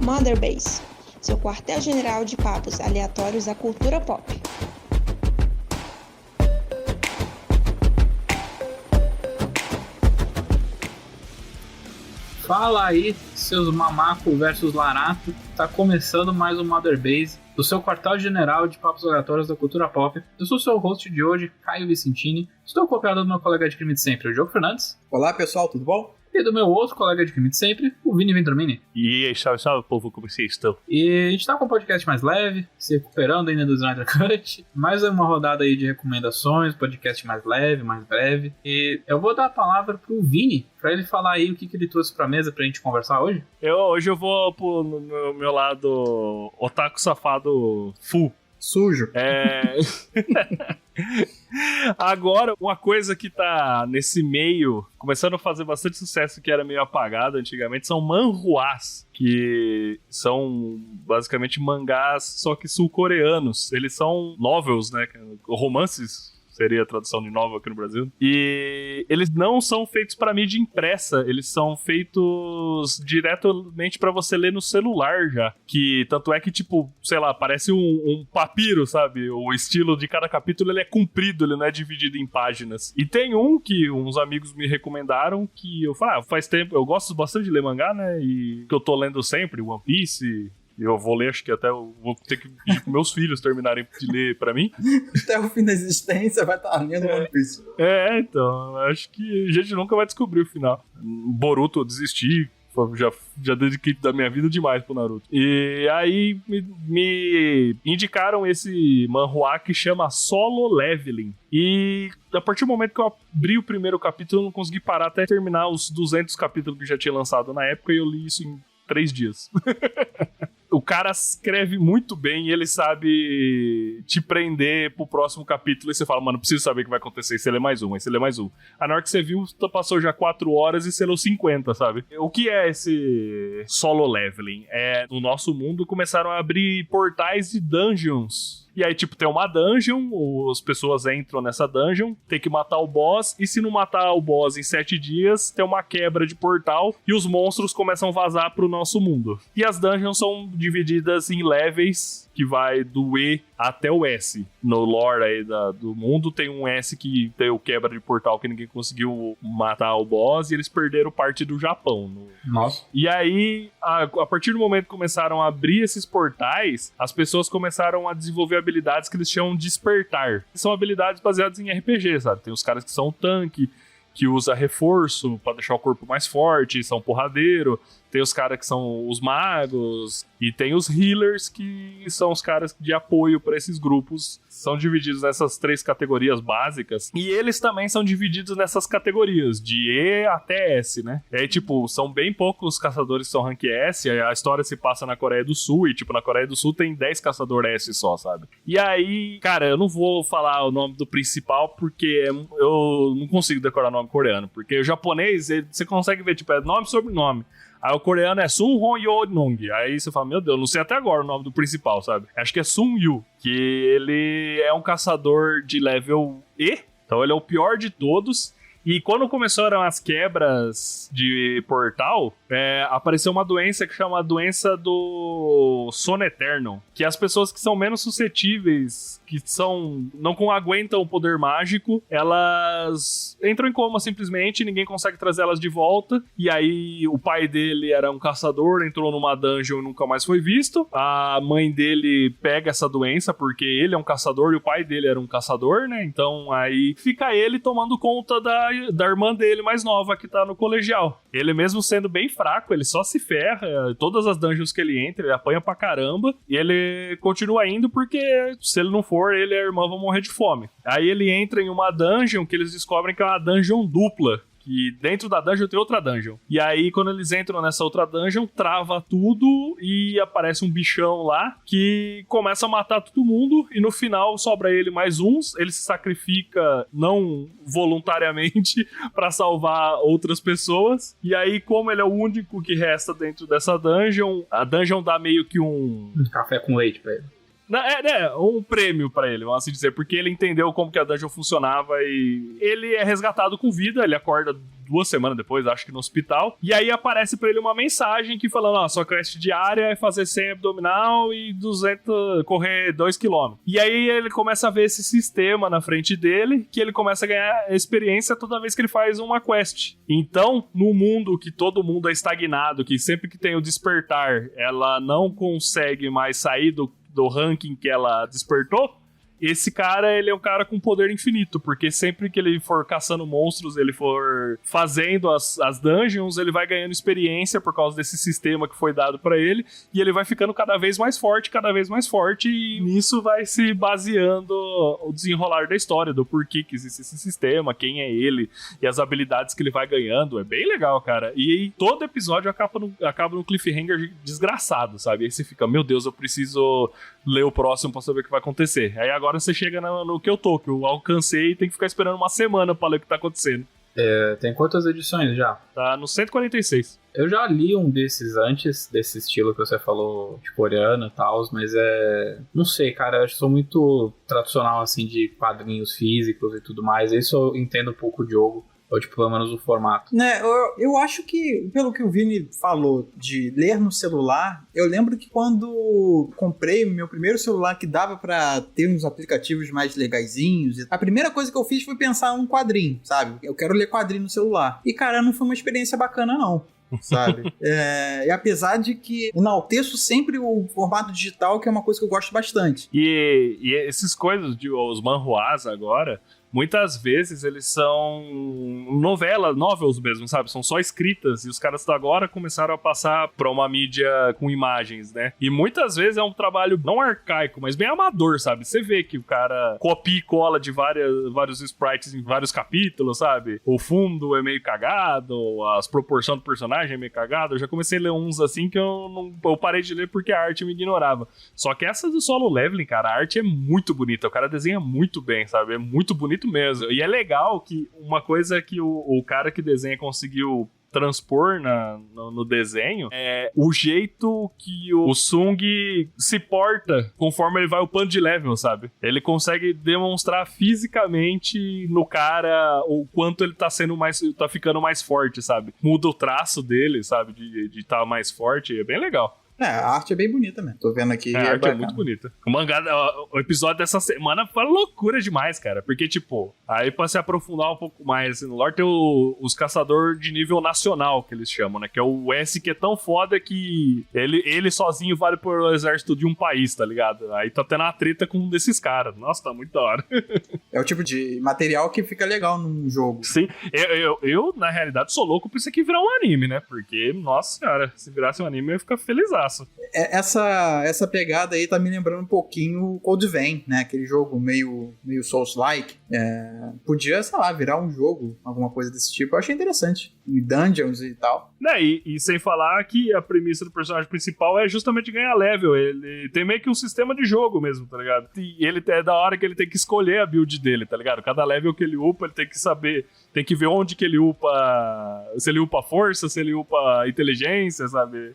Mother Base, seu quartel-general de papos aleatórios da cultura pop. Fala aí, seus mamaco versus larato, tá começando mais um Mother Base, do seu quartel-general de papos aleatórios da cultura pop. Eu sou o seu host de hoje, Caio Vicentini, estou acompanhado do meu colega de crime de sempre, o Diogo Fernandes. Olá pessoal, tudo bom? E do meu outro colega de crime de sempre, o Vini Venturmini. E aí, salve, povo, como vocês estão? E a gente tá com um podcast mais leve, se recuperando ainda do Snyder Cut. Mais uma rodada aí de recomendações, podcast mais leve, mais breve. E eu vou dar a palavra pro Vini, pra ele falar aí o que ele trouxe pra mesa pra gente conversar hoje. Hoje eu vou no meu lado otaku safado full. Sujo. Agora, uma coisa que tá nesse meio, começando a fazer bastante sucesso, que era meio apagado antigamente, são manhwas, que são basicamente mangás, só que sul-coreanos. Eles são novels, né? Romances. Seria a tradução de novel aqui no Brasil. E eles não são feitos para mídia impressa, eles são feitos diretamente para você ler no celular já. Que tanto é que, tipo, sei lá, parece um papiro, sabe? O estilo de cada capítulo, ele é comprido, ele não é dividido em páginas. E tem um que uns amigos me recomendaram, que eu falei, faz tempo, eu gosto bastante de ler mangá, né? E que eu tô lendo sempre, One Piece. Eu vou ler, acho que até eu vou ter que pedir pros meus filhos terminarem de ler pra mim. Até o fim da existência vai estar lendo One Piece. Então, acho que a gente nunca vai descobrir o final. Boruto, eu desisti, já dediquei da minha vida demais pro Naruto. E aí me indicaram esse manhwa que chama Solo Leveling. E a partir do momento que eu abri o primeiro capítulo, eu não consegui parar até terminar os 200 capítulos que já tinha lançado na época, e eu li isso em 3 dias. O cara escreve muito bem e ele sabe te prender pro próximo capítulo e você fala, mano, preciso saber o que vai acontecer, aí você lê mais um, aí você lê mais um. Aí na hora que você viu, passou já 4 horas e você leu 50, sabe? O que é esse solo leveling? No nosso mundo começaram a abrir portais de dungeons. E aí, tipo, tem uma dungeon, as pessoas entram nessa dungeon, tem que matar o boss, e se não matar o boss em 7 dias, tem uma quebra de portal, e os monstros começam a vazar pro nosso mundo. E as dungeons são divididas em levels, que vai do E até o S. No lore aí do mundo, tem um S que tem o quebra de portal que ninguém conseguiu matar o boss, e eles perderam parte do Japão. Nossa. E aí, a partir do momento que começaram a abrir esses portais, as pessoas começaram a desenvolver habilidades que eles chamam de despertar. São habilidades baseadas em RPG, sabe? Tem os caras que são tanque, que usa reforço pra deixar o corpo mais forte, são porradeiro. Tem os caras que são os magos, e tem os healers, que são os caras de apoio para esses grupos. São divididos nessas 3 categorias básicas, e eles também são divididos nessas categorias, de E até S, né? E aí, tipo, são bem poucos caçadores que são rank S, a história se passa na Coreia do Sul, e, tipo, na Coreia do Sul tem 10 caçadores S só, sabe? E aí, cara, eu não vou falar o nome do principal, porque eu não consigo decorar nome coreano, porque o japonês, você consegue ver, tipo, é nome e sobrenome. Aí o coreano é Sun Hong Yo Nong. Aí você fala, meu Deus, não sei até agora o nome do principal, sabe? Acho que é Sun Yu, que ele é um caçador de level E. Então ele é o pior de todos. E quando começaram as quebras de portal, apareceu uma doença que chama a doença do sono eterno. Que as pessoas que são menos suscetíveis, que não aguentam o poder mágico, elas entram em coma simplesmente, ninguém consegue trazer elas de volta. E aí o pai dele era um caçador, entrou numa dungeon e nunca mais foi visto. A mãe dele pega essa doença porque ele é um caçador e o pai dele era um caçador, né? Então aí fica ele tomando conta da irmã dele mais nova, que tá no colegial. Ele mesmo sendo bem fraco, ele só se ferra. Todas as dungeons que ele entra, ele apanha pra caramba. E ele continua indo porque se ele não for, ele e a irmã vão morrer de fome. Aí ele entra em uma dungeon que eles descobrem que é uma dungeon dupla. Que dentro da dungeon tem outra dungeon. E aí, quando eles entram nessa outra dungeon, trava tudo e aparece um bichão lá que começa a matar todo mundo. E no final, sobra ele mais uns. Ele se sacrifica, não voluntariamente, pra salvar outras pessoas. E aí, como ele é o único que resta dentro dessa dungeon, a dungeon dá meio que um café com leite pra ele. Um prêmio pra ele, vamos assim dizer, porque ele entendeu como que a dungeon funcionava e ele é resgatado com vida, ele acorda 2 semanas depois, acho que no hospital, e aí aparece pra ele uma mensagem que falando, ó, sua quest diária é fazer 100 abdominal e 200, correr 2 km. E aí ele começa a ver esse sistema na frente dele, que ele começa a ganhar experiência toda vez que ele faz uma quest. Então, no mundo que todo mundo é estagnado, que sempre que tem o despertar, ela não consegue mais sair do ranking que ela despertou, esse cara, ele é um cara com poder infinito, porque sempre que ele for caçando monstros, ele for fazendo as dungeons, ele vai ganhando experiência por causa desse sistema que foi dado pra ele, e ele vai ficando cada vez mais forte, e nisso vai se baseando o desenrolar da história, do porquê que existe esse sistema, quem é ele, e as habilidades que ele vai ganhando. É bem legal, cara. E todo episódio acaba no cliffhanger desgraçado, sabe? Aí você fica, meu Deus, eu preciso ler o próximo pra saber o que vai acontecer. Aí agora você chega no que eu alcancei e tem que ficar esperando uma semana pra ler o que tá acontecendo. Tem quantas edições já? Tá no 146. Eu já li um desses antes, desse estilo que você falou, tipo, coreano e tal, mas não sei, cara, eu acho que sou muito tradicional, assim, de quadrinhos físicos e tudo mais. Isso eu entendo um pouco o jogo. Ou, tipo, pelo menos o formato. Né, eu acho que, pelo que o Vini falou de ler no celular, eu lembro que quando comprei meu primeiro celular que dava pra ter uns aplicativos mais legaizinhos, a primeira coisa que eu fiz foi pensar num quadrinho, sabe? Eu quero ler quadrinho no celular. E, cara, não foi uma experiência bacana, não. Sabe? E apesar de que enalteço sempre o formato digital, que é uma coisa que eu gosto bastante. E essas coisas, os manhwas agora, muitas vezes eles são novels mesmo, sabe? São só escritas, e os caras agora começaram a passar pra uma mídia com imagens, né? E muitas vezes é um trabalho não arcaico, mas bem amador, sabe? Você vê que o cara copia e cola de vários sprites em vários capítulos, sabe? O fundo é meio cagado, as proporções do personagem é meio cagado. Eu já comecei a ler uns assim que eu parei de ler porque a arte me ignorava. Só que essa do Solo Leveling, cara, a arte é muito bonita, o cara desenha muito bem, sabe? É muito bonito mesmo. E é legal que uma coisa que o cara que desenha conseguiu transpor no desenho é o jeito que o Sung se porta conforme ele vai upando de level, sabe? Ele consegue demonstrar fisicamente no cara o quanto ele tá ficando mais forte, sabe? Muda o traço dele, sabe? De tá mais forte. É bem legal. A arte é bem bonita mesmo. Tô vendo aqui. A arte é muito bonita. O mangá, o episódio dessa semana foi loucura demais, cara. Porque, tipo, aí pra se aprofundar um pouco mais, assim, no lore tem os caçadores de nível nacional, que eles chamam, né? Que é o S, que é tão foda que ele sozinho vale por exército de um país, tá ligado? Aí tá tendo uma treta com um desses caras. Nossa, tá muito da hora. É o tipo de material que fica legal num jogo. Sim. Eu na realidade, sou louco pra isso aqui virar um anime, né? Porque, nossa senhora, se virasse um anime, eu ia ficar felizaço. Essa pegada aí tá me lembrando um pouquinho o Code Vein, né? Aquele jogo meio Souls-like. Podia, sei lá, virar um jogo, alguma coisa desse tipo. Eu achei interessante. E dungeons e tal. E sem falar que a premissa do personagem principal é justamente ganhar level. Ele tem meio que um sistema de jogo mesmo, tá ligado? E ele é da hora que ele tem que escolher a build dele, tá ligado? Cada level que ele upa, ele tem que saber, tem que ver onde que ele upa, se ele upa força, se ele upa inteligência, sabe?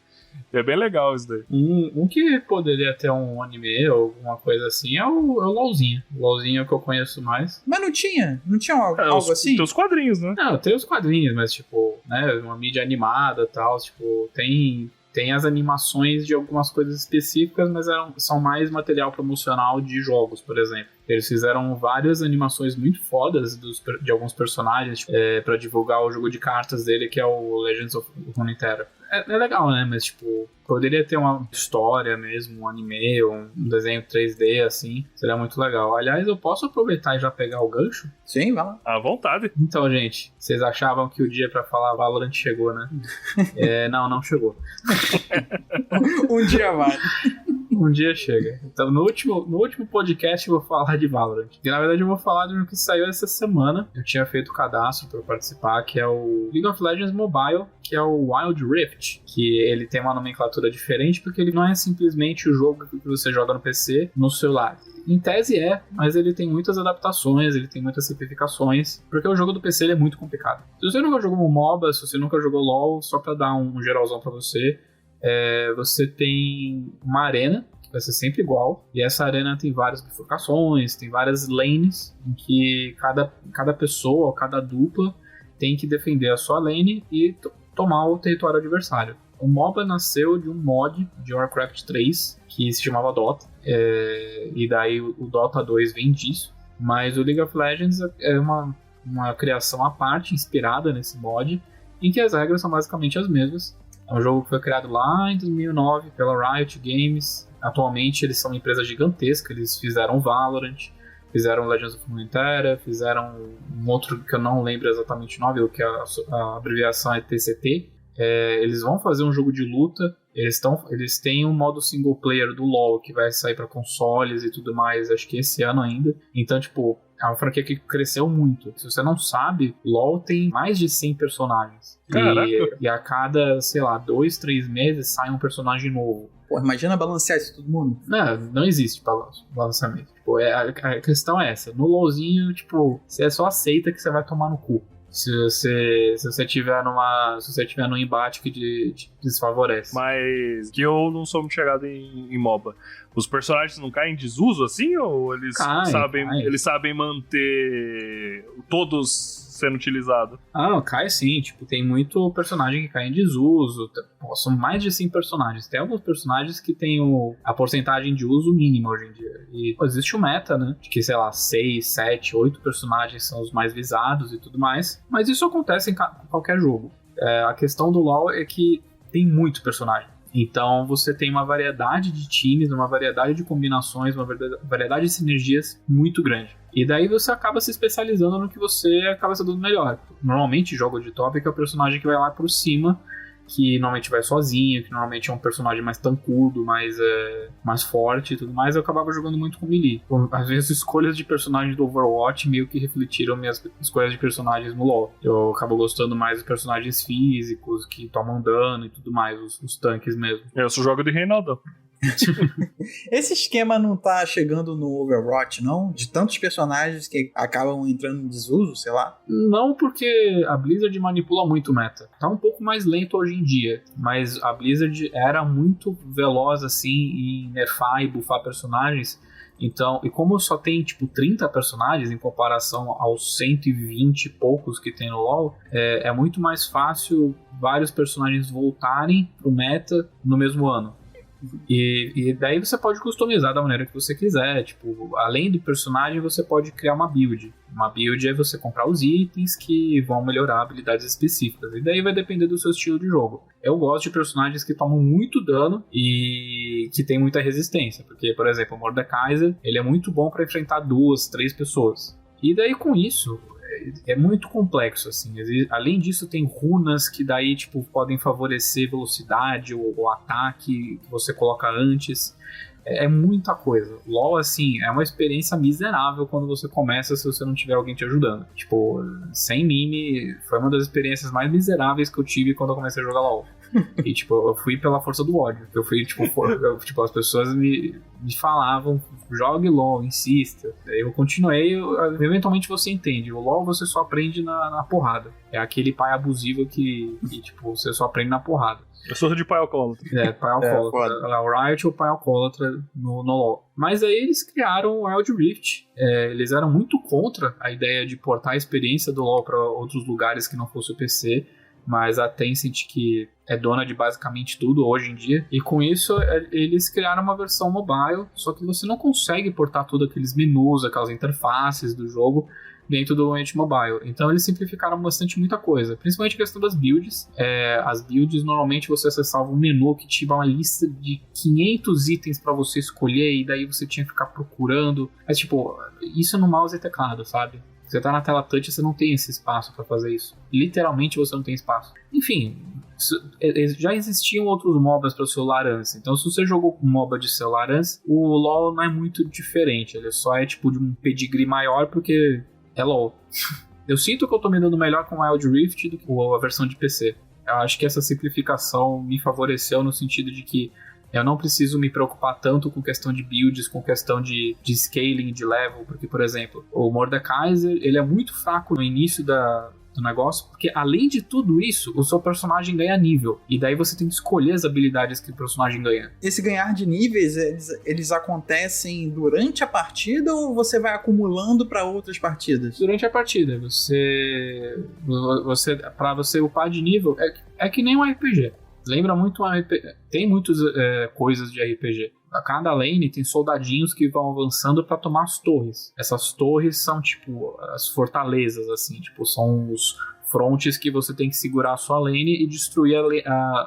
É bem legal isso daí. Um que poderia ter um anime ou alguma coisa assim é o LOLzinho. O LOLzinho é o que eu conheço mais. Mas não tinha algo assim? Tem os quadrinhos, né? Não, tem os quadrinhos, mas tipo, né, uma mídia animada e tal, tipo, tem as animações de algumas coisas específicas, mas são mais material promocional de jogos, por exemplo. Eles fizeram várias animações muito fodas de alguns personagens pra divulgar o jogo de cartas dele, que é o Legends of Runeterra. É legal, né? Mas, tipo, poderia ter uma história mesmo, um anime, um desenho 3D, assim. Seria muito legal. Aliás, eu posso aproveitar e já pegar o gancho? Sim, vai lá. À vontade. Então, gente, vocês achavam que o dia pra falar Valorant chegou, né? Não chegou. Um dia vai. Um dia chega. Então, no último podcast eu vou falar de Valorant. E, na verdade, eu vou falar de um que saiu essa semana. Eu tinha feito o cadastro para participar, que é o League of Legends Mobile, que é o Wild Rift. Que ele tem uma nomenclatura diferente, porque ele não é simplesmente o jogo que você joga no PC, no celular. Em tese mas ele tem muitas adaptações, ele tem muitas simplificações, porque o jogo do PC ele é muito complicado. Se você nunca jogou um MOBA, se você nunca jogou LoL, só pra dar um geralzão pra você, você tem uma arena, vai ser sempre igual. E essa arena tem várias bifurcações, tem várias lanes, em que cada pessoa, cada dupla, tem que defender a sua lane e tomar o território adversário. O MOBA nasceu de um mod de Warcraft 3, que se chamava Dota, e daí o Dota 2 vem disso. Mas o League of Legends é uma criação à parte, inspirada nesse mod, em que as regras são basicamente as mesmas. É um jogo que foi criado lá em 2009 pela Riot Games. Atualmente eles são uma empresa gigantesca, eles fizeram Valorant, fizeram Legends of Runeterra, fizeram um outro que eu não lembro exatamente o nome, que a abreviação é TCT. Eles vão fazer um jogo de luta, eles têm um modo single player do LoL que vai sair para consoles e tudo mais, acho que esse ano ainda. Então, tipo, é uma franquia que cresceu muito. Se você não sabe, LoL tem mais de 100 personagens. E a cada, sei lá, 2, 3 meses sai um personagem novo. Pô, imagina balancear isso todo mundo. Não existe balanceamento. Tipo, a questão é essa. No LoLzinho, tipo, você só aceita que você vai tomar no cu. Se você tiver num embate que te desfavorece. Mas que eu não sou muito chegado em MOBA. Os personagens não caem em desuso assim? Ou eles sabem manter todos sendo utilizados? Cai sim. Tipo, tem muito personagem que cai em desuso. Pô, são mais de 100 personagens. Tem alguns personagens que tem a porcentagem de uso mínima hoje em dia. E existe o meta, né? De que, sei lá, 6, 7, 8 personagens são os mais visados e tudo mais. Mas isso acontece em qualquer jogo. A questão do LoL é que tem muito personagem. Então você tem uma variedade de times, uma variedade de combinações, uma variedade de sinergias muito grande. E daí você acaba se especializando no que você acaba se dando melhor. Normalmente jogo de top é o personagem que vai lá por cima, que normalmente vai sozinho, que normalmente é um personagem mais tancudo, mais forte e tudo mais. Eu acabava jogando muito com melee. Às vezes escolhas de personagens do Overwatch meio que refletiram minhas escolhas de personagens no LoL. Eu acabo gostando mais dos personagens físicos, que tomam dano e tudo mais, os tanques mesmo. Eu só jogo de Reinaldo. Esse esquema não tá chegando no Overwatch, não? De tantos personagens que acabam entrando em desuso, sei lá? Não, porque a Blizzard manipula muito o meta. Tá um pouco mais lento hoje em dia, mas a Blizzard era muito veloz assim em nerfar e buffar personagens. Então, e como só tem tipo 30 personagens em comparação aos 120 e poucos que tem no LoL, é muito mais fácil vários personagens voltarem pro meta no mesmo ano. E daí você pode customizar da maneira que você quiser. Tipo, além do personagem, você pode criar uma build. Uma build é você comprar os itens que vão melhorar habilidades específicas. E daí vai depender do seu estilo de jogo. Eu gosto de personagens que tomam muito dano e que tem muita resistência. Porque, por exemplo, o Mordekaiser, ele é muito bom para enfrentar 2, 3 pessoas. E daí com isso é muito complexo, assim. Além disso, tem runas que daí, tipo, podem favorecer velocidade ou ataque que você coloca antes. É muita coisa. LoL, assim, é uma experiência miserável quando você começa se você não tiver alguém te ajudando. Tipo, sem mime, foi uma das experiências mais miseráveis que eu tive quando eu comecei a jogar LoL. E, tipo, eu fui pela força do ódio. Eu fui, tipo, as pessoas me falavam, jogue LoL, insista. Daí eu continuei, eventualmente você entende. O LoL você só aprende na porrada. É aquele pai abusivo que, tipo, você só aprende na porrada. Eu sou de pai alcoólatra. Pai alcoólatra. O Riot ou pai alcoólatra no LoL. Mas aí eles criaram o Wild Rift. Eles eram muito contra a ideia de portar a experiência do LoL para outros lugares que não fosse o PC. Mas a Tencent, que é dona de basicamente tudo hoje em dia, e com isso eles criaram uma versão mobile, só que você não consegue portar todos aqueles menus, aquelas interfaces do jogo dentro do ambiente mobile. Então eles simplificaram bastante muita coisa, principalmente a questão das builds. As builds, normalmente você acessava um menu que tinha uma lista de 500 itens para você escolher, e daí você tinha que ficar procurando. Mas tipo, isso no mouse e teclado, sabe? Você tá na tela touch, você não tem esse espaço pra fazer isso. Literalmente você não tem espaço. Enfim, já existiam outros MOBAs para celular antes. Então se você jogou com MOBA de celular antes, o LoL não é muito diferente. Ele só é tipo de um pedigree maior porque é LoL. Eu sinto que eu tô me dando melhor com Wild Rift do que a versão de PC. Eu acho que essa simplificação me favoreceu no sentido de que eu não preciso me preocupar tanto com questão de builds, com questão de scaling, de level, porque, por exemplo, o Mordekaiser, ele é muito fraco no início do negócio, porque além de tudo isso, o seu personagem ganha nível. E daí você tem que escolher as habilidades que o personagem ganha. Esse ganhar de níveis, eles acontecem durante a partida ou você vai acumulando para outras partidas? Durante a partida, para você upar de nível, é que nem um RPG. Lembra muito um RPG. Tem muitas coisas de RPG. A cada lane tem soldadinhos que vão avançando para tomar as torres. Essas torres são tipo as fortalezas, assim, tipo, são os frontes que você tem que segurar a sua lane e destruir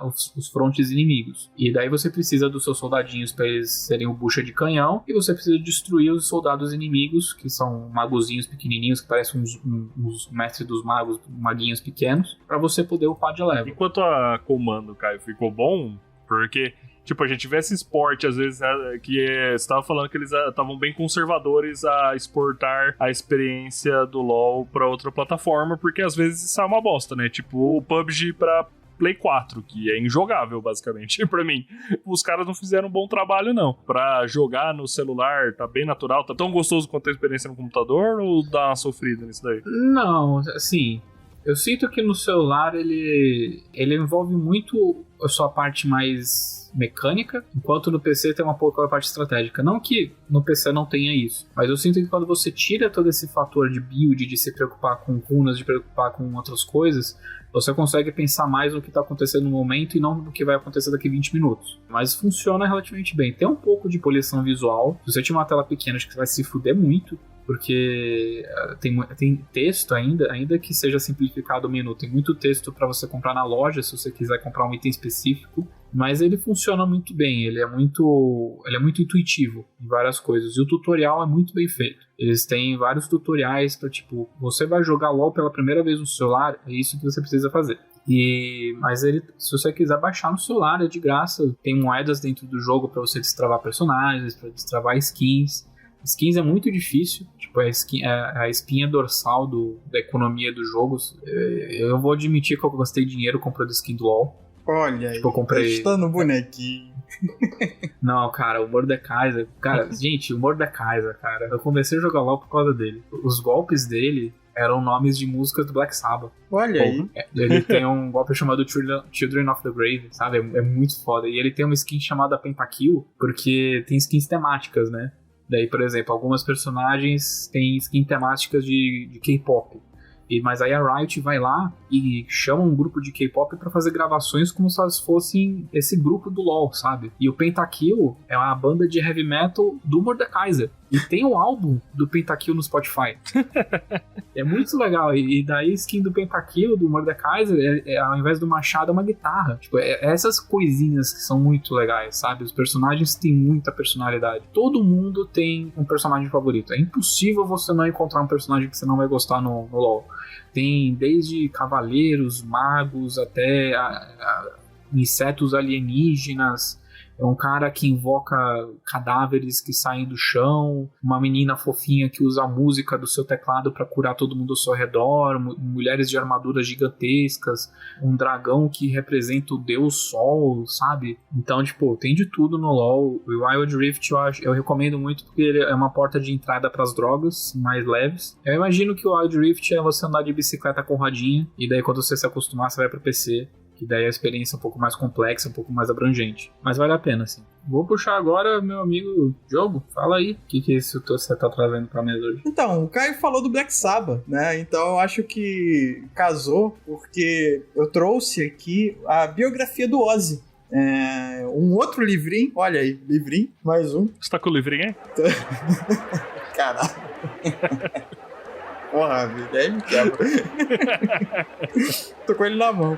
os frontes inimigos. E daí você precisa dos seus soldadinhos para eles serem o bucha de canhão, e você precisa destruir os soldados inimigos, que são magozinhos pequenininhos, que parecem uns mestres dos magos, maguinhos pequenos, para você poder upar de level. Enquanto a comando, Caio, ficou bom, porque... Tipo, a gente vê esse esporte, às vezes, que você tava falando que eles estavam bem conservadores a exportar a experiência do LoL pra outra plataforma, porque às vezes isso é uma bosta, né? Tipo, o PUBG pra Play 4, que é injogável, basicamente, pra mim. Os caras não fizeram um bom trabalho, não. Pra jogar no celular, tá bem natural, tá tão gostoso quanto a experiência no computador, ou dá uma sofrida nisso daí? Não, assim... Eu sinto que no celular ele envolve muito a sua parte mais mecânica, enquanto no PC tem uma pouca parte estratégica. Não que no PC não tenha isso, mas eu sinto que quando você tira todo esse fator de build, de se preocupar com runas, de preocupar com outras coisas, você consegue pensar mais no que está acontecendo no momento e não no que vai acontecer daqui 20 minutos. Mas funciona relativamente bem. Tem um pouco de poluição visual. Se você tiver uma tela pequena, acho que você vai se fuder muito, porque tem texto ainda que seja simplificado o menu. Tem muito texto para você comprar na loja, se você quiser comprar um item específico. Mas ele funciona muito bem, ele é muito intuitivo em várias coisas. E o tutorial é muito bem feito. Eles têm vários tutoriais para, tipo, você vai jogar LoL pela primeira vez no celular, é isso que você precisa fazer. Mas se você quiser baixar no celular, é de graça. Tem moedas dentro do jogo para você destravar personagens, para destravar skins. Skins é muito difícil, tipo, a espinha dorsal da economia dos jogos. Eu vou admitir que eu gastei dinheiro comprando skin do LoL. Olha aí, tipo, eu comprei... testando o bonequinho. Não, cara, o Mordekaiser... Cara, gente, o Mordekaiser, cara, eu comecei a jogar LoL por causa dele. Os golpes dele eram nomes de músicas do Black Sabbath. Olha aí. Ele tem um golpe chamado Children of the Grave, sabe? É muito foda. E ele tem uma skin chamada Pentakill, porque tem skins temáticas, né? Daí, por exemplo, algumas personagens têm skin temáticas de K-pop. Mas aí a Riot vai lá e chama um grupo de K-pop pra fazer gravações como se elas fossem esse grupo do LoL, sabe? E o Pentakill é uma banda de heavy metal do Mordekaiser. E tem o álbum do Pentakill no Spotify. É muito legal. E daí a skin do Pentakill, do Mordekaiser, ao invés do machado, é uma guitarra. Tipo, essas coisinhas que são muito legais, sabe? Os personagens têm muita personalidade. Todo mundo tem um personagem favorito. É impossível você não encontrar um personagem que você não vai gostar no LoL. Tem desde cavaleiros, magos, até insetos alienígenas. É um cara que invoca cadáveres que saem do chão, uma menina fofinha que usa a música do seu teclado para curar todo mundo ao seu redor, mulheres de armaduras gigantescas, um dragão que representa o deus Sol, sabe? Então, tipo, tem de tudo no LoL. O Wild Rift eu recomendo muito porque ele é uma porta de entrada para as drogas mais leves. Eu imagino que o Wild Rift é você andar de bicicleta com rodinha, e daí quando você se acostumar, você vai pro PC. Que daí a experiência é um pouco mais complexa, um pouco mais abrangente. Mas vale a pena, sim. Vou puxar agora, meu amigo Diogo. Fala aí, o que você tá trazendo pra mesa hoje? Então, o Caio falou do Black Sabbath, né? Então eu acho que casou, porque eu trouxe aqui a biografia do Ozzy. Um outro livrinho, olha aí, livrinho, mais um. Você tá com o livrinho aí? Caralho. Porra, vida, aí me quebra. Tô com ele na mão.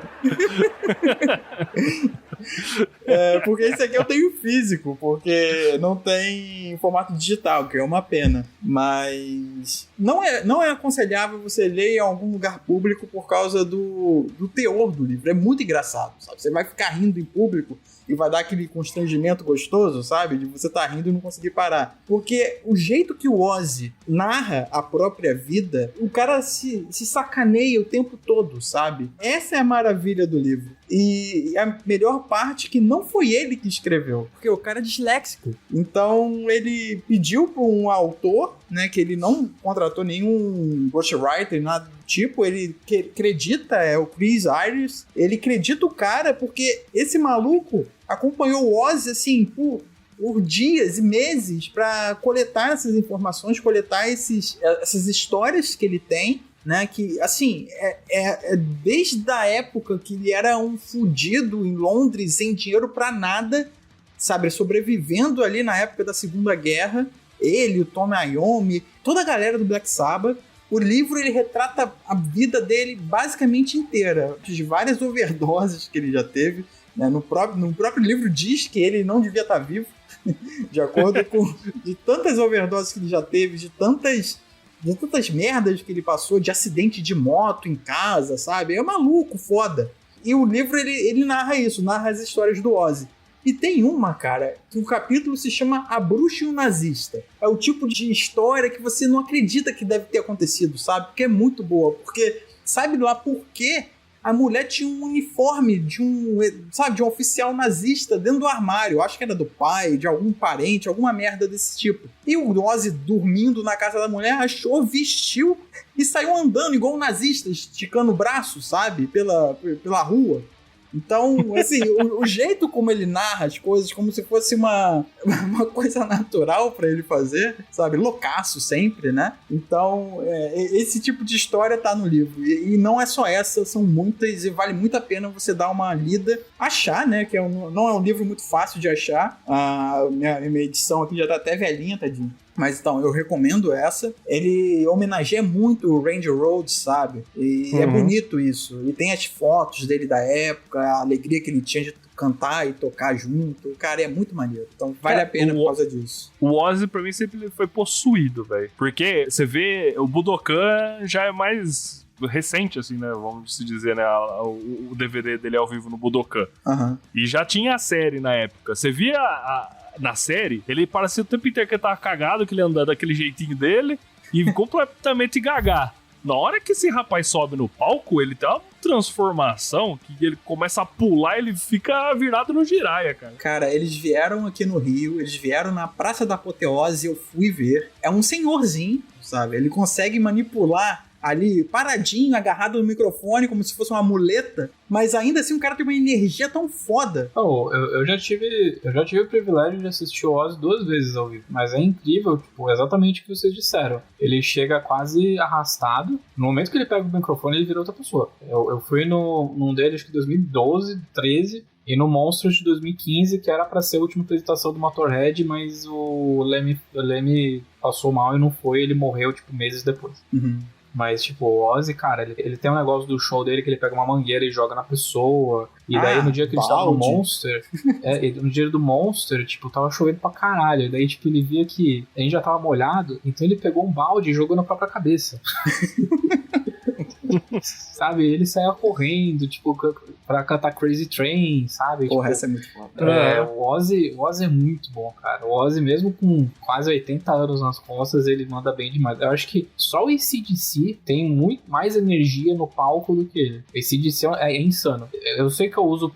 Porque esse aqui eu tenho físico, porque não tem formato digital, que é uma pena. Mas não é aconselhável você ler em algum lugar público por causa do teor do livro. É muito engraçado, sabe? Você vai ficar rindo em público e vai dar aquele constrangimento gostoso, sabe? De você tá rindo e não conseguir parar. Porque o jeito que o Ozzy narra a própria vida, o cara se sacaneia o tempo todo, sabe? Essa é a maravilha do livro. E a melhor parte é que não foi ele que escreveu, porque o cara é disléxico. Então ele pediu para um autor, né, que ele não contratou nenhum ghostwriter, nada do tipo, ele acredita, é o Chris Ayres, ele acredita o cara porque esse maluco acompanhou o Ozzy, assim, por dias e meses para coletar essas informações, coletar essas histórias que ele tem, né, que, assim, desde a época que ele era um fudido em Londres, sem dinheiro pra nada, sabe, sobrevivendo ali na época da Segunda Guerra, ele, o Tommy Iommi, toda a galera do Black Sabbath. O livro, ele retrata a vida dele basicamente inteira, de várias overdoses que ele já teve, né, no próprio livro diz que ele não devia estar vivo, de acordo com de tantas overdoses que ele já teve, de tantas merdas que ele passou, de acidente de moto em casa, sabe? É maluco, foda. E o livro, ele narra isso, narra as histórias do Ozzy. E tem uma, cara, que o capítulo se chama A Bruxa e o Nazista. É o tipo de história que você não acredita que deve ter acontecido, sabe? Porque é muito boa. Porque sabe lá por quê? A mulher tinha um uniforme de um oficial nazista dentro do armário. Eu acho que era do pai, de algum parente, alguma merda desse tipo. E o Ozzy, dormindo na casa da mulher, achou, vestiu e saiu andando igual um nazista, esticando o braço, sabe? Pela rua. Então, assim, o jeito como ele narra as coisas, como se fosse uma coisa natural pra ele fazer, sabe? Loucaço sempre, né? Então, esse tipo de história tá no livro. E não é só essa, são muitas, e vale muito a pena você dar uma lida, achar, né? Que não é um livro muito fácil de achar. A minha edição aqui já tá até velhinha, tadinho. Mas então, eu recomendo essa. Ele homenageia muito o Randy Rhoads, sabe? E é bonito isso. E tem as fotos dele da época, a alegria que ele tinha de cantar e tocar junto. Cara, é muito maneiro. Então vale a pena por causa disso. O Ozzy, pra mim, sempre foi possuído, velho. Porque você vê, o Budokan já é mais recente, assim, né? Vamos se dizer, né? O DVD dele ao vivo no Budokan. E já tinha a série na época. Você via na série, ele parecia o tempo inteiro que ele tava cagado, que ele andava daquele jeitinho dele, e completamente gaga. Na hora que esse rapaz sobe no palco, ele tem uma transformação que ele começa a pular, ele fica virado no giraia, cara. Cara, eles vieram aqui no Rio, eles vieram na Praça da Apoteose, eu fui ver. É um senhorzinho, sabe? Ele consegue manipular ali, paradinho, agarrado no microfone, como se fosse uma muleta, mas ainda assim o cara tem uma energia tão foda. Eu já tive o privilégio de assistir o Ozzy 2 vezes ao vivo, mas é incrível, tipo, exatamente o que vocês disseram. Ele chega quase arrastado, no momento que ele pega o microfone, ele vira outra pessoa. Eu fui num dele, acho que 2012, 13, e no Monsters de 2015, que era pra ser a última apresentação do Motorhead, mas o Lemmy passou mal e não foi, ele morreu, tipo, meses depois. Mas, tipo, o Ozzy, cara, ele tem um negócio do show dele que ele pega uma mangueira e joga na pessoa. E daí, no dia que ele estava no Monster... no dia do Monster, tipo, tava chovendo pra caralho. E daí, tipo, ele via que a gente já tava molhado, então ele pegou um balde e jogou na própria cabeça. Sabe? Ele saia correndo, tipo, pra cantar Crazy Train, sabe? Porra, tipo, essa é muito foda. O Ozzy é muito bom, cara. O Ozzy, mesmo com quase 80 anos nas costas, ele manda bem demais. Eu acho que só o AC/DC tem muito mais energia no palco do que ele. O AC/DC é insano. Eu sei que eu uso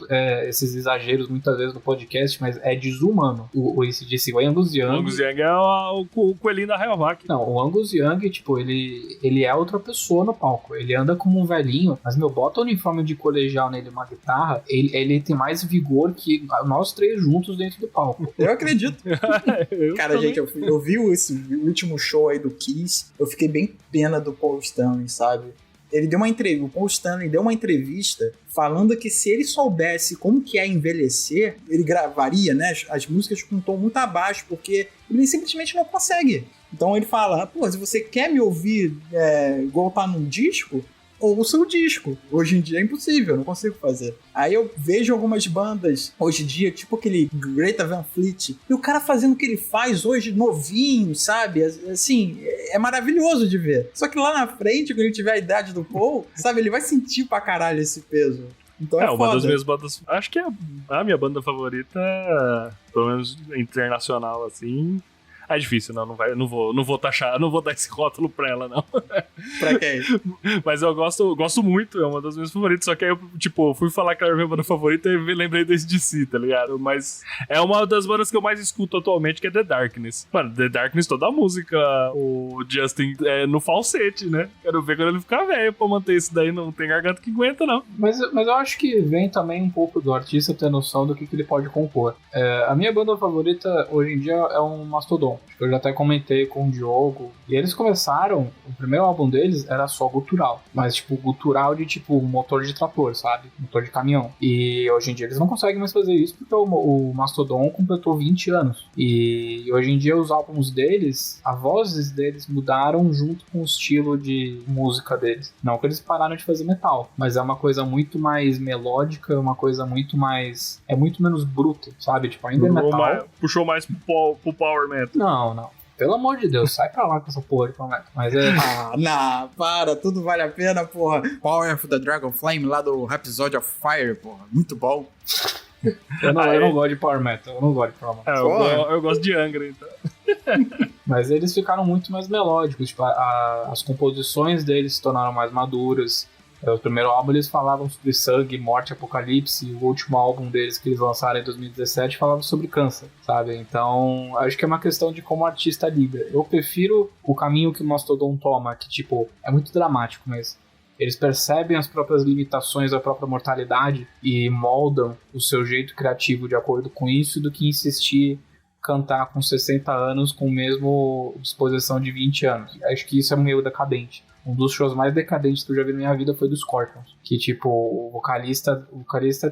esses exageros muitas vezes no podcast, mas é desumano o AC/DC. O Angus Young... O Angus Young é o coelhinho da Rayovac. Não, o Angus Young, tipo, ele é outra pessoa no palco. Ele anda como um velhinho, mas, bota o uniforme de colegial nele, uma guitarra, ele tem mais vigor que nós três juntos dentro do palco. Eu acredito. Cara, também. Gente, eu vi esse último show aí do Kiss, eu fiquei bem pena do Paul Stanley, sabe? O Paul Stanley deu uma entrevista falando que se ele soubesse como que é envelhecer, ele gravaria, né, as músicas com um tom muito abaixo, porque ele simplesmente não consegue. Então ele fala, pô, se você quer me ouvir igual tá num disco, ouça o disco. Hoje em dia é impossível, eu não consigo fazer. Aí eu vejo algumas bandas hoje em dia, tipo aquele Greta Van Fleet, e o cara fazendo o que ele faz hoje, novinho, sabe? Assim, é maravilhoso de ver. Só que lá na frente, quando ele tiver a idade do Paul, sabe, ele vai sentir pra caralho esse peso. Então é uma foda. das minhas bandas. Acho que é a minha banda favorita, pelo menos internacional, assim. É difícil, não vou taxar, não vou dar esse rótulo pra ela, não. Pra quem? Mas eu gosto muito, é uma das minhas favoritas. Só que aí eu, fui falar que era a minha banda favorita e lembrei desse DC, tá ligado? Mas é uma das bandas que eu mais escuto atualmente, que é The Darkness. Mano, The Darkness, toda a música, o Justin é no falsete, né? Quero ver quando ele ficar velho pra manter isso daí, não tem garganta que aguenta, não. Mas eu acho que vem também um pouco do artista ter noção do que ele pode compor. A minha banda favorita hoje em dia é um Mastodon. Eu já até comentei com o Diogo. E eles começaram, o primeiro álbum deles era só gutural. Mas, tipo, gutural de, tipo, motor de trator, sabe? Motor de caminhão. E hoje em dia eles não conseguem mais fazer isso porque o Mastodon completou 20 anos. E hoje em dia os álbuns deles, as vozes deles mudaram junto com o estilo de música deles. Não que eles pararam de fazer metal, mas é uma coisa muito mais melódica, uma coisa muito mais... é muito menos bruta, sabe? Tipo, ainda é metal. Puxou mais pro power metal. Não. Pelo amor de Deus, sai pra lá com essa porra de Power Metal. Mas é... não, para, tudo vale a pena, porra. Power of the Dragon Flame lá do Rhapsody of Fire, porra. Muito bom. eu não gosto de Power Metal, eu gosto de Angra, então. Mas eles ficaram muito mais melódicos, tipo, as composições deles se tornaram mais maduras. O primeiro álbum eles falavam sobre sangue, morte, apocalipse, e o último álbum deles que eles lançaram em 2017 falava sobre câncer, sabe? Então, acho que é uma questão de como o artista lida. Eu prefiro o caminho que o Mastodon toma, que, tipo, é muito dramático, mas eles percebem as próprias limitações da própria mortalidade e moldam o seu jeito criativo de acordo com isso, do que insistir cantar com 60 anos com a mesma disposição de 20 anos. Acho que isso é meio decadente. Um dos shows mais decadentes que eu já vi na minha vida foi do Scorpions. Que, tipo, o vocalista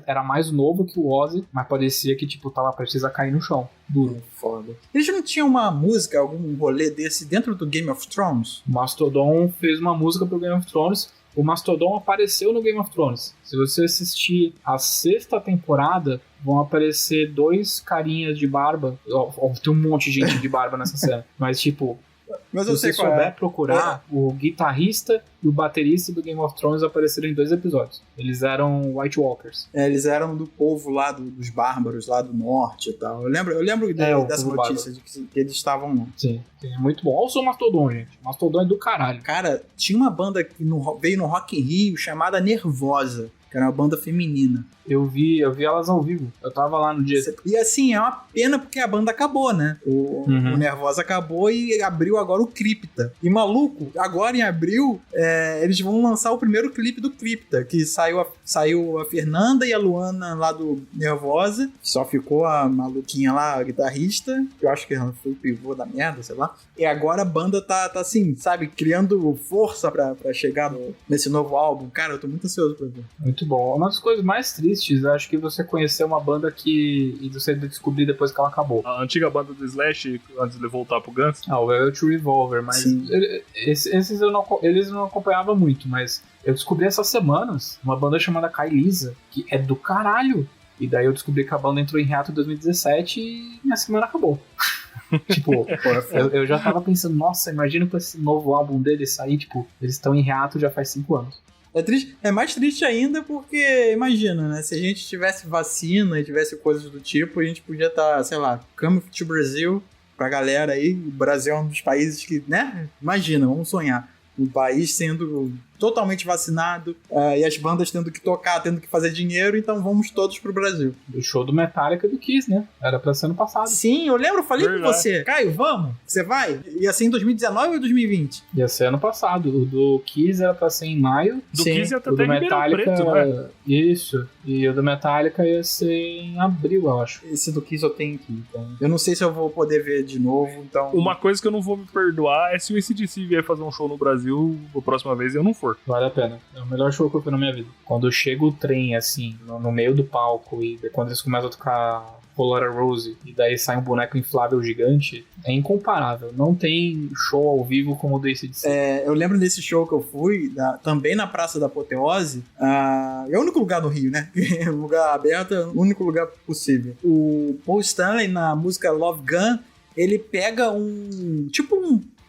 era mais novo que o Ozzy, mas parecia que, tipo, tava prestes a cair no chão. Duro. Foda. Eles não tinham uma música, algum rolê desse dentro do Game of Thrones? O Mastodon fez uma música pro Game of Thrones. O Mastodon apareceu no Game of Thrones. Se você assistir a 6ª temporada, vão aparecer 2 carinhas de barba. Tem um monte de gente de barba nessa cena. Mas, tipo... Mas se você souber procurar, o guitarrista e o baterista do Game of Thrones apareceram em 2 episódios. Eles eram White Walkers. Eles eram do povo lá dos bárbaros, lá do norte e tal. Eu lembro dessa notícia de que eles estavam lá. Sim, é muito bom. Olha o seu Mastodon, gente. Mastodon é do caralho. Cara, tinha uma banda que veio no Rock in Rio chamada Nervosa, que era uma banda feminina. Eu vi elas ao vivo. Eu tava lá no dia. E assim, é uma pena porque a banda acabou, né? O Nervosa acabou e abriu agora o Cripta. E maluco, agora em abril, eles vão lançar o primeiro clipe do Cripta, que saiu a Fernanda e a Luana lá do Nervosa. Só ficou a maluquinha lá, a guitarrista, que eu acho que ela foi o pivô da merda, sei lá. E agora a banda tá assim, sabe, criando força pra chegar nesse novo álbum. Cara, eu tô muito ansioso pra ver. Muito bom. Uma das coisas mais tristes, acho que você conhecer uma banda e você descobrir depois que ela acabou. A antiga banda do Slash, antes de voltar pro Guns? O Velvet Revolver, mas esses eles não acompanhavam muito, mas eu descobri essas semanas uma banda chamada Kailisa, que é do caralho. E daí eu descobri que a banda entrou em hiato em 2017 e minha semana acabou. Tipo, eu já tava pensando, nossa, imagina com esse novo álbum deles sair, tipo, eles estão em hiato já faz 5 anos. É mais triste ainda porque, imagina, né? Se a gente tivesse vacina e tivesse coisas do tipo, a gente podia estar, sei lá, come to Brasil pra galera aí. O Brasil é um dos países que, né? Imagina, vamos sonhar. Um país sendo totalmente vacinado e as bandas tendo que tocar, tendo que fazer dinheiro, então vamos todos pro Brasil. O show do Metallica do Kiss, né? Era pra ser ano passado. Sim, eu lembro, eu falei com você. Caio, vamos? Você vai? Ia ser em 2019 ou 2020? Ia ser ano passado. O do Kiss era pra ser em maio. Do Kiss ia até em Metallica, Preto, né? Isso. E o do Metallica ia ser em abril, eu acho. Esse do Kiss eu tenho que ir, então. Eu não sei se eu vou poder ver de novo, então... Uma coisa que eu não vou me perdoar é se o AC/DC vier fazer um show no Brasil a próxima vez e eu não for. Vale a pena. É o melhor show que eu fui na minha vida. Quando chega o trem, assim, no meio do palco e quando eles começam a tocar Polar Rose e daí sai um boneco inflável gigante, é incomparável. Não tem show ao vivo como o do AC/DC. Eu lembro desse show que eu fui, também na Praça da Apoteose. É o único lugar no Rio, né? Lugar aberto é o único lugar possível. O Paul Stanley, na música Love Gun, ele pega um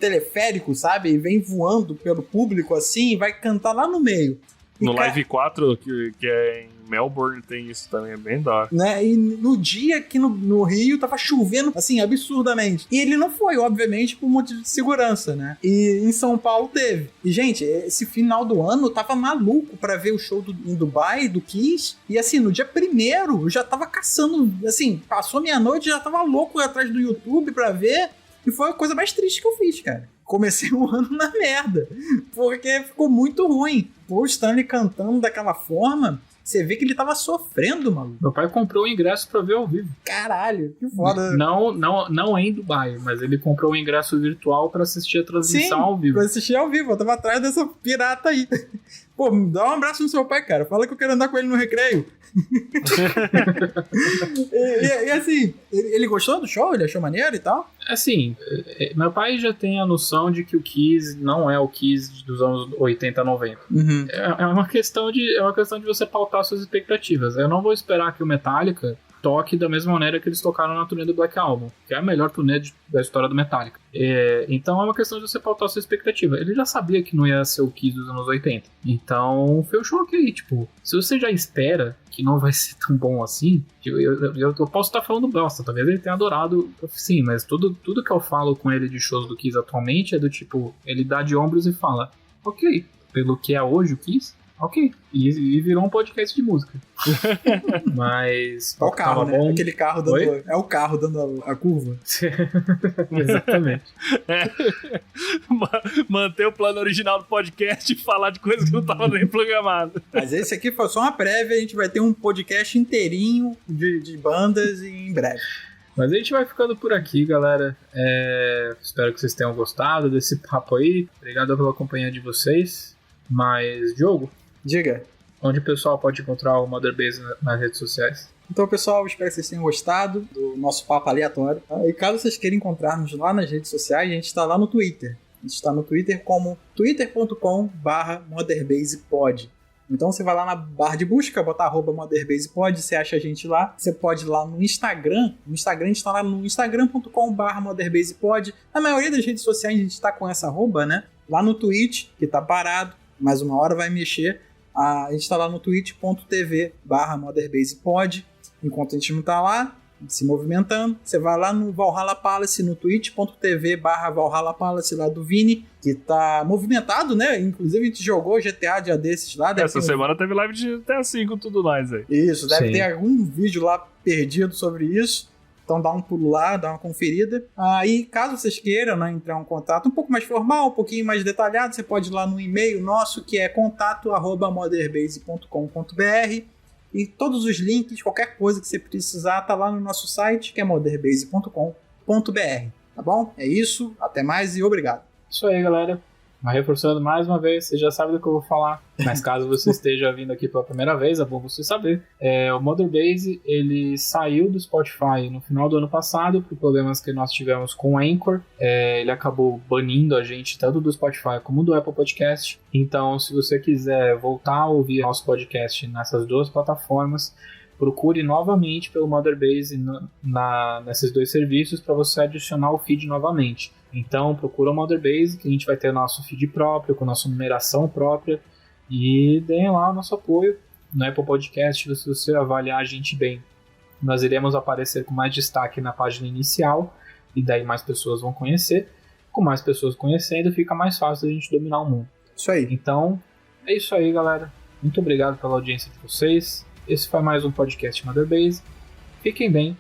teleférico, sabe? E vem voando pelo público assim e vai cantar lá no meio. No Live 4, que é em Melbourne, tem isso também, é bem da hora. Né? E no dia que no Rio tava chovendo, assim, absurdamente. E ele não foi, obviamente, por motivo de segurança, né? E em São Paulo teve. E, gente, esse final do ano eu tava maluco pra ver o show em Dubai, do Kiss. E, assim, no dia 1º eu já tava caçando, assim, passou meia-noite, já tava louco atrás do YouTube pra ver. E foi a coisa mais triste que eu fiz, cara. Comecei o ano na merda. Porque ficou muito ruim. Pô, o Stanley cantando daquela forma, você vê que ele tava sofrendo, maluco. Meu pai comprou o ingresso pra ver ao vivo. Caralho, que foda. Não em Dubai, mas ele comprou o ingresso virtual pra assistir a transmissão ao vivo. Pra assistir ao vivo. Eu tava atrás dessa pirata aí. Pô, dá um abraço no seu pai, cara. Fala que eu quero andar com ele no recreio. e assim, ele gostou do show? Ele achou maneiro e tal? Assim, meu pai já tem a noção de que o Kiss não é o Kiss dos anos 80, 90. Uhum. É uma questão de você pautar suas expectativas. Eu não vou esperar que o Metallica toque da mesma maneira que eles tocaram na turnê do Black Album, que é a melhor turnê da história do Metallica. Então é uma questão de você pautar sua expectativa. Ele já sabia que não ia ser o Kiss dos anos 80. Então foi um show ok, tipo, se você já espera que não vai ser tão bom assim, eu posso estar falando bosta, talvez ele tenha adorado, sim, mas tudo que eu falo com ele de shows do Kiss atualmente é do tipo, ele dá de ombros e fala, ok, pelo que é hoje o Kiss, ok. E virou um podcast de música. Mas. É o carro, né? Bom. Aquele carro dando. Oi? É o carro dando a curva. Exatamente. Manter o plano original do podcast e falar de coisas que não estavam nem programadas. Mas esse aqui foi só uma prévia. A gente vai ter um podcast inteirinho de bandas em breve. Mas a gente vai ficando por aqui, galera. Espero que vocês tenham gostado desse papo aí. Obrigado pela companhia de vocês. Mas, Diogo, diga. Onde o pessoal pode encontrar o Mother Base nas redes sociais? Então, pessoal, espero que vocês tenham gostado do nosso papo aleatório. E caso vocês queiram encontrar-nos lá nas redes sociais, a gente está lá no Twitter. A gente está no Twitter como twitter.com/MotherBasePod. Então você vai lá na barra de busca, botar @MotherBasePod, você acha a gente lá. Você pode ir lá no Instagram. No Instagram, a gente está lá no instagram.com/MotherBasePod. Na maioria das redes sociais a gente está com essa arroba, né? Lá no Twitch, que está parado. Mais uma hora vai mexer. A gente está lá no twitch.tv/MotherBasePod. Enquanto a gente não está lá, se movimentando, você vai lá no Valhalla Palace, no twitch.tv/Valhalla Palace lá do Vini, que tá movimentado, né? Inclusive a gente jogou GTA dia desses lá. Essa semana teve live de GTA V com tudo mais aí. Isso, deve Sim. ter algum vídeo lá perdido sobre isso. Então dá um pulo lá, dá uma conferida. E caso vocês queiram, né, entrar em contato um pouco mais formal, um pouquinho mais detalhado, você pode ir lá no e-mail nosso, que é contato@motherbase.com.br. E todos os links, qualquer coisa que você precisar, tá lá no nosso site, que é motherbase.com.br. Tá bom? É isso, até mais e obrigado. Isso aí, galera. Mas reforçando mais uma vez, você já sabe do que eu vou falar, mas caso você esteja vindo aqui pela primeira vez, é bom você saber. O Mother Base, ele saiu do Spotify no final do ano passado, por problemas que nós tivemos com o Anchor. Ele acabou banindo a gente tanto do Spotify como do Apple Podcast. Então, se você quiser voltar a ouvir nosso podcast nessas duas plataformas, procure novamente pelo Mother Base nesses dois serviços para você adicionar o feed novamente. Então procura o Mother Base, que a gente vai ter nosso feed próprio, com nossa numeração própria, e deem lá o nosso apoio. No Apple Podcast, se você avaliar a gente bem, nós iremos aparecer com mais destaque na página inicial, e daí mais pessoas vão conhecer. Com mais pessoas conhecendo, fica mais fácil a gente dominar o mundo. Isso aí. Então, é isso aí, galera. Muito obrigado pela audiência de vocês. Esse foi mais um podcast Mother Base. Fiquem bem,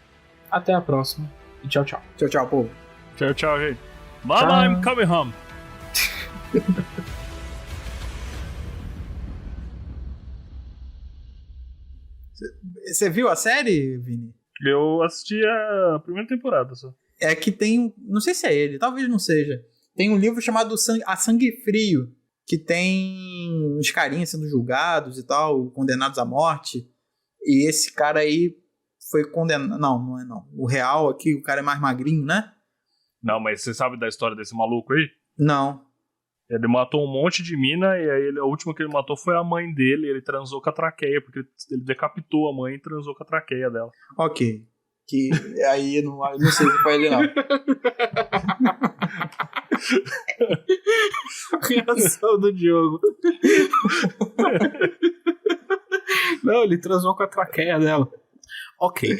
até a próxima e tchau, tchau. Tchau, tchau, povo. Tchau, tchau, gente. Mama, I'm coming home. Você viu a série, Vini? Eu assisti a primeira temporada só. É que tem, não sei se é ele, talvez não seja. Tem um livro chamado A Sangue Frio, que tem uns carinhas sendo julgados e tal, condenados à morte. E esse cara aí foi condenado. Não é não. O real aqui, o cara é mais magrinho, né? Não, mas você sabe da história desse maluco aí? Não. Ele matou um monte de mina e aí a última que ele matou foi a mãe dele. Ele transou com a traqueia, porque ele decapitou a mãe e transou com a traqueia dela. Ok. Que aí não sei se foi ele, não. Reação do Diogo. Não, ele transou com a traqueia dela. Ok.